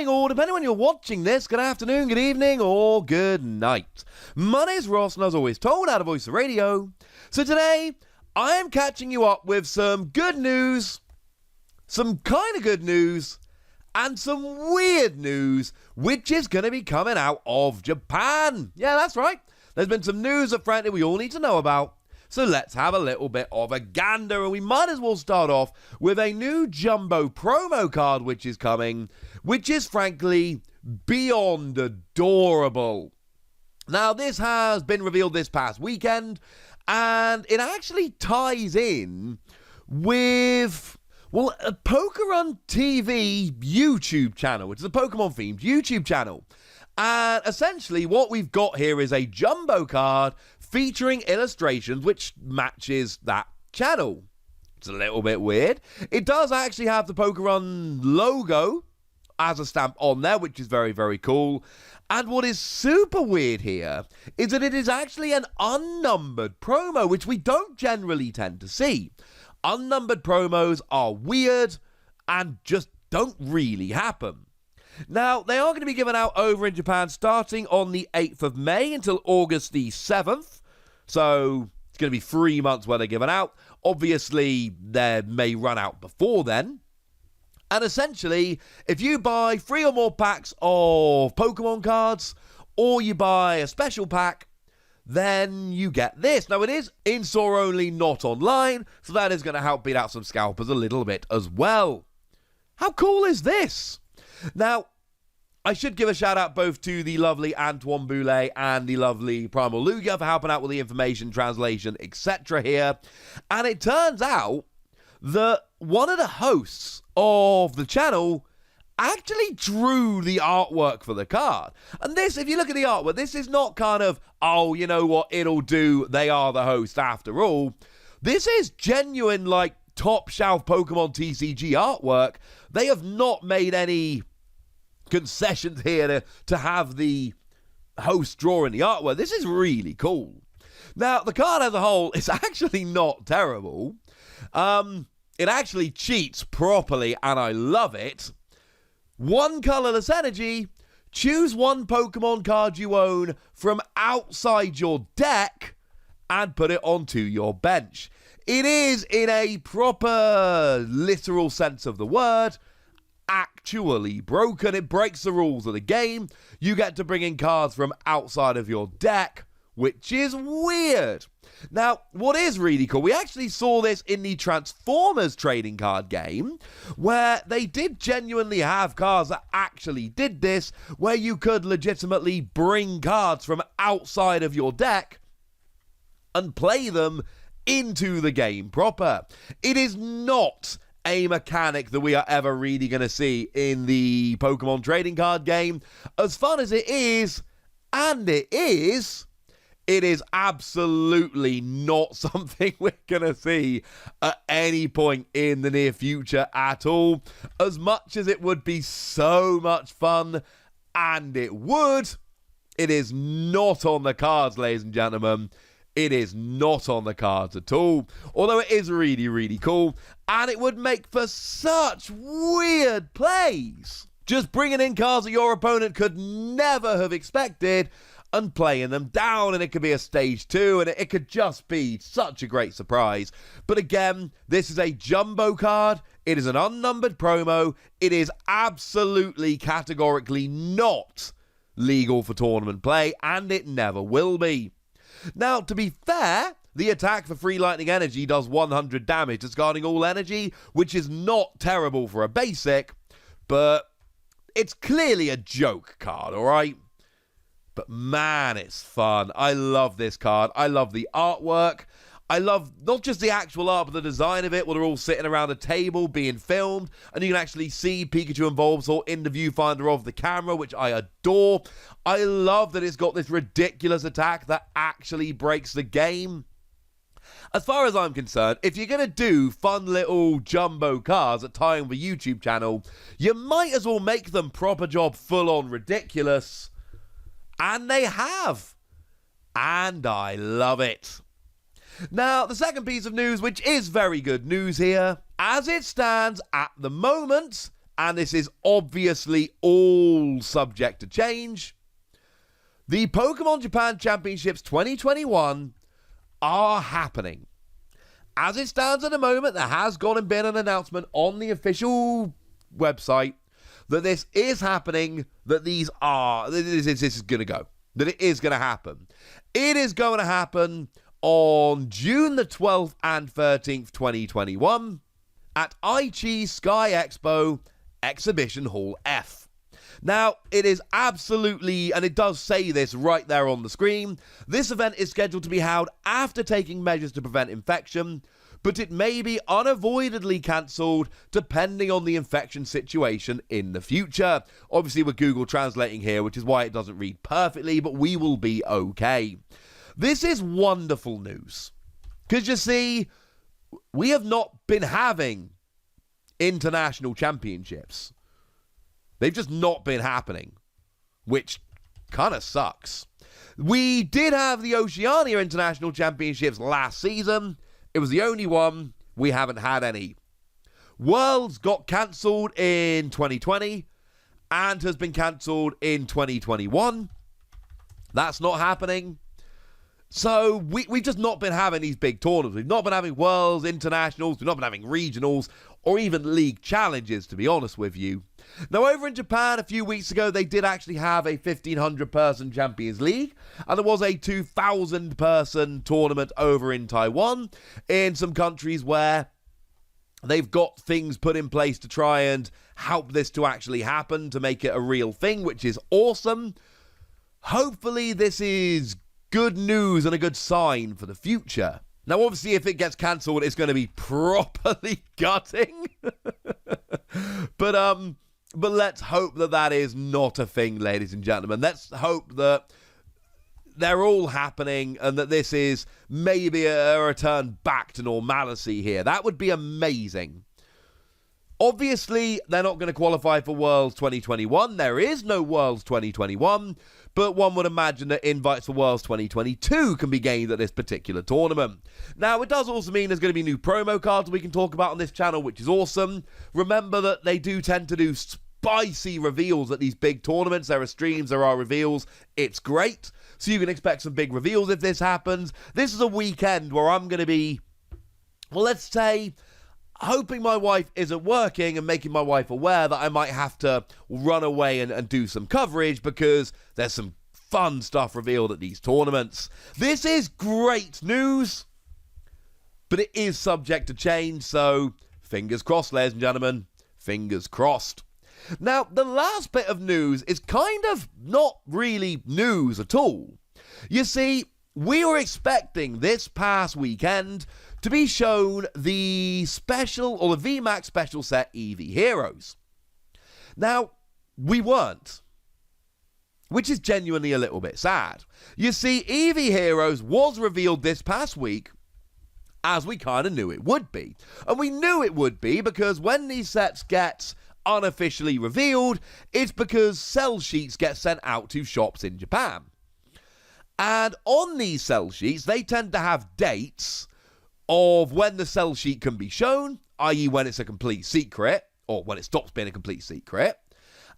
morning, or depending on when you're watching this, good afternoon, good evening, or good night. My name's Ross, and as always, told how to voice the radio. So today, I am catching you up with some good news, some kind of good news, and some weird news, which is going to be coming out of Japan. Yeah, that's right. There's been some news that, frankly, we all need to know about. So let's have a little bit of a gander, and we might as well start off with a new jumbo promo card which is coming, which is frankly beyond adorable. Now, this has been revealed this past weekend, and it actually ties in with, well, a Pokerun TV YouTube channel, which is a Pokemon-themed YouTube channel. And essentially what we've got here is a jumbo card featuring illustrations which matches that channel. It's a little bit weird. It does actually have the Pokerun logo as a stamp on there, which is very, very cool. And what is super weird here is that it is actually an unnumbered promo, which we don't generally tend to see. Unnumbered promos are weird and just don't really happen. Now, they are going to be given out over in Japan starting on the 8th of May until August the 7th. So, it's going to be 3 months where they're given out. Obviously, they may run out before then. And essentially, if you buy 3 or more packs of Pokemon cards, or you buy a special pack, then you get this. Now, it is in-store only, not online, so that is going to help beat out some scalpers a little bit as well. How cool is this? Now, I should give a shout out both to the lovely Antoine Boulet and the lovely Primal Lugia for helping out with the information, translation, etc. here. And it turns out that one of the hosts of the channel actually drew the artwork for the card. And this, if you look at the artwork, this is not kind of, oh, you know what, it'll do, they are the host after all. This is genuine, like, top shelf Pokemon TCG artwork. They have not made any concessions here to have the host drawing the artwork. This is really cool. Now, the card as a whole is actually not terrible. It actually cheats properly, and I love it. One colorless energy. Choose one Pokemon card you own from outside your deck and put it onto your bench. It is, in a proper, literal sense of the word, actually broken. It breaks the rules of the game. You get to bring in cards from outside of your deck, which is weird. Now, what is really cool, we actually saw this in the Transformers trading card game, where they did genuinely have cards that actually did this, where you could legitimately bring cards from outside of your deck and play them into the game proper. It is not a mechanic that we are ever really going to see in the Pokemon trading card game. As fun as it is, and it is absolutely not something we're going to see at any point in the near future at all. As much as it would be so much fun, and it would, it is not on the cards, ladies and gentlemen. It is not on the cards at all, although it is really, really cool, and it would make for such weird plays. Just bringing in cards that your opponent could never have expected and playing them down, and it could be a stage 2, and it could just be such a great surprise. But again, this is a jumbo card. It is an unnumbered promo. It is absolutely categorically not legal for tournament play, and it never will be. Now, to be fair, the attack for free lightning energy does 100 damage, discarding all energy, which is not terrible for a basic, but it's clearly a joke card, alright? But man, it's fun. I love this card. I love the artwork. I love not just the actual art, but the design of it, where they're all sitting around a table being filmed, and you can actually see Pikachu and Bulbasaur in the viewfinder of the camera, which I adore. I love that it's got this ridiculous attack that actually breaks the game. As far as I'm concerned, if you're going to do fun little jumbo cards at time with a YouTube channel, you might as well make them proper job full-on ridiculous. And they have. And I love it. Now, the second piece of news, which is very good news here, as it stands at the moment, and this is obviously all subject to change, the Pokemon Japan Championships 2021 are happening. As it stands at the moment, there has gone and been an announcement on the official website that this is happening, that this is going to go, that it is going to happen. It is going to happen on June the 12th and 13th, 2021 at Aichi Sky Expo Exhibition Hall F. Now, it is absolutely, and it does say this right there on the screen, this event is scheduled to be held after taking measures to prevent infection, but it may be unavoidably cancelled depending on the infection situation in the future. Obviously, we're Google translating here, which is why it doesn't read perfectly, but we will be okay. This is wonderful news, because you see, we have not been having international championships. They've just not been happening, which kind of sucks. We did have the Oceania International Championships last season. It was the only one. We haven't had any. Worlds got cancelled in 2020 and has been cancelled in 2021. That's not happening. So we've just not been having these big tournaments. We've not been having Worlds, Internationals, we've not been having Regionals, or even League Challenges, to be honest with you. Now, over in Japan, a few weeks ago, they did actually have a 1,500-person Champions League, and there was a 2,000-person tournament over in Taiwan, in some countries where they've got things put in place to try and help this to actually happen, to make it a real thing, which is awesome. Hopefully, this is good news and a good sign for the future. Now, obviously, if it gets cancelled, it's going to be properly gutting. But let's hope that that is not a thing, ladies and gentlemen. Let's hope that they're all happening and that this is maybe a return back to normalcy here. That would be amazing. Obviously, they're not going to qualify for Worlds 2021. There is no Worlds 2021, but one would imagine that invites for Worlds 2022 can be gained at this particular tournament. Now, it does also mean there's going to be new promo cards we can talk about on this channel, which is awesome. Remember that they do tend to do spicy reveals at these big tournaments. There are streams, there are reveals. It's great. So you can expect some big reveals if this happens. This is a weekend where I'm going to be, well, let's say, hoping my wife isn't working and making my wife aware that I might have to run away and do some coverage because there's some fun stuff revealed at these tournaments. This is great news, but it is subject to change, so fingers crossed, ladies and gentlemen. Fingers crossed. Now, the last bit of news is kind of not really news at all. You see, we were expecting this past weekend to be shown the special, or the VMAX special set Eevee Heroes. Now, we weren't, which is genuinely a little bit sad. You see, Eevee Heroes was revealed this past week, as we kind of knew it would be. And we knew it would be because when these sets get unofficially revealed, it's because sell sheets get sent out to shops in Japan. And on these sell sheets, they tend to have dates of when the sell sheet can be shown, i.e. when it's a complete secret, or when it stops being a complete secret,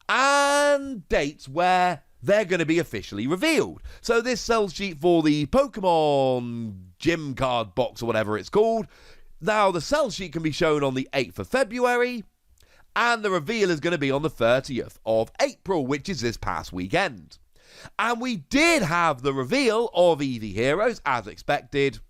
and dates where they're going to be officially revealed. So this sell sheet for the Pokemon gym card box, or whatever it's called, now the sell sheet can be shown on the 8th of February, and the reveal is going to be on the 30th of April, which is this past weekend. And we did have the reveal of Eevee Heroes, as expected,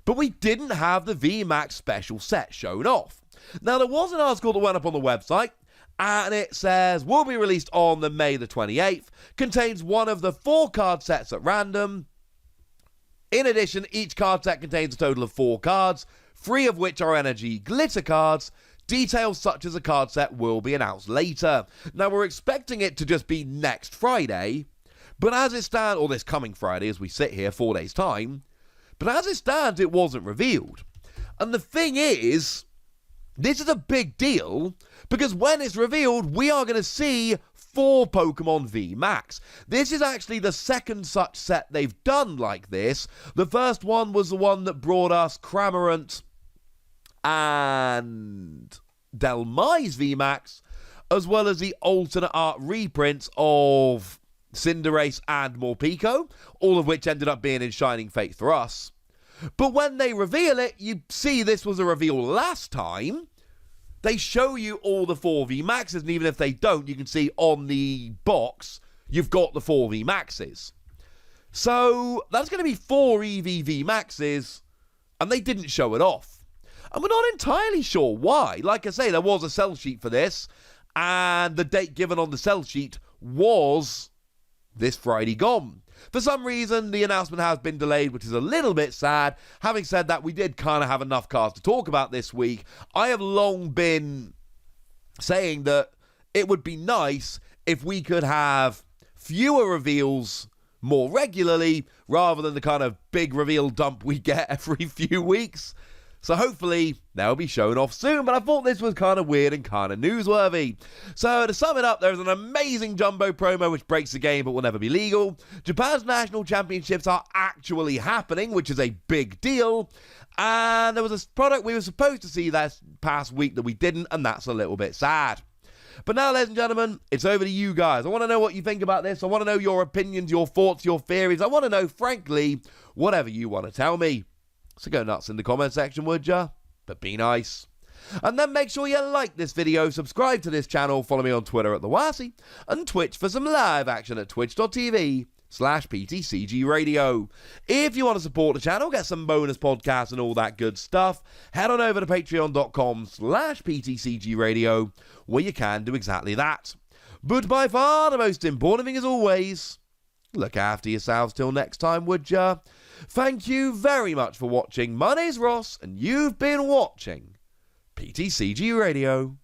but we didn't have the VMAX special set shown off. Now, there was an article that went up on the website, and it says, will be released on the May the 28th, contains one of the 4 card sets at random. In addition, each card set contains a total of 4 cards, 3 of which are energy glitter cards. Details such as a card set will be announced later. Now, we're expecting it to just be next Friday, but as it stands, or this coming Friday as we sit here 4 days' time, but as it stands, it wasn't revealed. And the thing is, this is a big deal, because when it's revealed, we are going to see 4 Pokemon VMAX. This is actually the second such set they've done like this. The first one was the one that brought us Cramorant and Delmai's VMAX, as well as the alternate art reprints of Cinderace and Morpeko, all of which ended up being in Shining Fate for us. But when they reveal it, you see this was a reveal last time. They show you all the 4 VMAXs, and even if they don't, you can see on the box, you've got the 4 VMAXs. So that's going to be 4 EV VMAXs, and they didn't show it off. And we're not entirely sure why. Like I say, there was a sell sheet for this, and the date given on the sell sheet was this Friday gone. For some reason, the announcement has been delayed, which is a little bit sad. Having said that, we did kind of have enough cards to talk about this week. I have long been saying that it would be nice if we could have fewer reveals more regularly, rather than the kind of big reveal dump we get every few weeks. So hopefully they'll be shown off soon, but I thought this was kind of weird and kind of newsworthy. So to sum it up, there's an amazing Jumbo promo which breaks the game but will never be legal. Japan's national championships are actually happening, which is a big deal. And there was a product we were supposed to see that past week that we didn't, and that's a little bit sad. But now, ladies and gentlemen, it's over to you guys. I want to know what you think about this. I want to know your opinions, your thoughts, your theories. I want to know, frankly, whatever you want to tell me. So go nuts in the comment section, would ya? But be nice. And then make sure you like this video, subscribe to this channel, follow me on Twitter at TheWassy, and Twitch for some live action at twitch.tv/PTCG Radio. If you want to support the channel, get some bonus podcasts and all that good stuff, head on over to patreon.com/PTCG Radio, where you can do exactly that. But by far the most important thing, as always, look after yourselves till next time, would ya? Thank you very much for watching. My name's Ross, and you've been watching PTCG Radio.